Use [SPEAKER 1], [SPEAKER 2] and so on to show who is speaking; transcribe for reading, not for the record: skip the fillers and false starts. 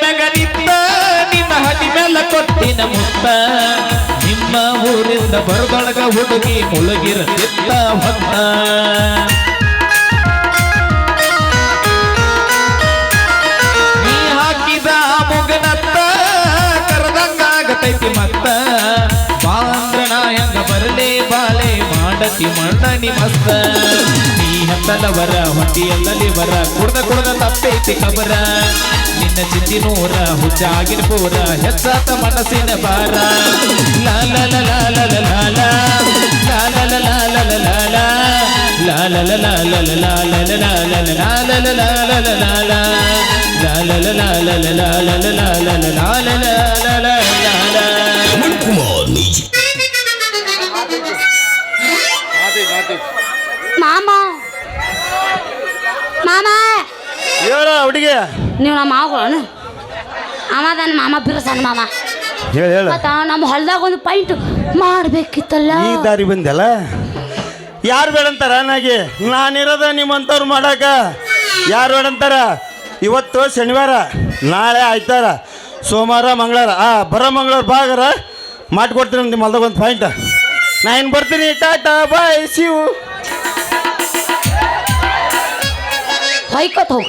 [SPEAKER 1] ಮ್ಯಾಗ ನಿಂತ ನಿನ್ನ ಹನಿ ಮೇಲೆ ಕೊಟ್ಟಿನ ಮುತ್ತ ನಿಮ್ಮ ಊರಿಂದ ಬರದೊಳಗ ಹುಡುಗಿ ಮುಳುಗಿರತಿತ್ತ ಹೊತ್ತ ನೀ ಹಾಕಿದ ಮುಗನತ್ತ ಕರೆದಂಗಾಗತೈತಿ ಮತ್ತ ಬಾಂದ್ರಣ ಹೆಂಗ ಬರಲೇ ಬಾಲೆ ಮಾಡತಿ ಮಣ್ಣನಿ ಮಸ್ತ ನೀ ಹತ್ತಲವರ ಹೊಟ್ಟಿಯಲ್ಲಲ್ಲಿ ಬರ ಕುಡ್ದ ತಪ್ಪೈತಿ ಕಬರ ನಿನ್ನ ಚಿಂದಿ ನೂರ ಹುಚ್ಚ ಆಗಿರ್ಪೂರ ಹೆಚ್ಚಾತ ಮನಸ್ಸಿನ ಬಾರ ಲಾಲ ಲಾಲ ಲಾಲ ಲಾಲ ಲಾಲ ಲಾಲ
[SPEAKER 2] ಮಾಮ ಮಾಮ
[SPEAKER 3] ಹೇಳ ಹುಡುಗಿ
[SPEAKER 2] ನೀವು ನಮ್ಮ ಮಾವಗಳು ಅವ ನನ್ನ ಮಾಮ ಬಿರ್ಸನ್ ಮಾಮ
[SPEAKER 3] ಹೇಳ ಹೇಳ
[SPEAKER 2] ಮತ್ತ ನಮ್ಮ ಹೊಲ್ದಾಗ ಒಂದು ಪಾಯಿಂಟ್ ಮಾಡ್ಬೇಕಿತ್ತಲ್ಲ
[SPEAKER 3] ಈ ದಾರಿ ಬಂದಲ್ಲ ಯಾರು ಬೇಡಂತಾರ ನಾಗಿ ನಾನಿರೋದ ನಿಮ್ಮಂಥವ್ರು ಮಾಡಾಕ ಯಾರು ಬೇಡಂತಾರ ಇವತ್ತು ಶನಿವಾರ ನಾಳೆ ಆಯ್ತಾರ ಸೋಮವಾರ ಮಂಗಳವಾರ ಬರೋ ಮಂಗಳವಾರ ಭಾಗರ ಮಾಡಿಕೊಡ್ತೀನಿ ನಿಮ್ಮ ಹೊಲ್ದಾಗ ಒಂದು ಪಾಯಿಂಟ್ ನಾ ಏನು ಬರ್ತೀನಿ ಟಾಟಾ ಬಾಯ್ ಶಿವು
[SPEAKER 2] ಹೊಯ್ಕೋತ ಹೋಗು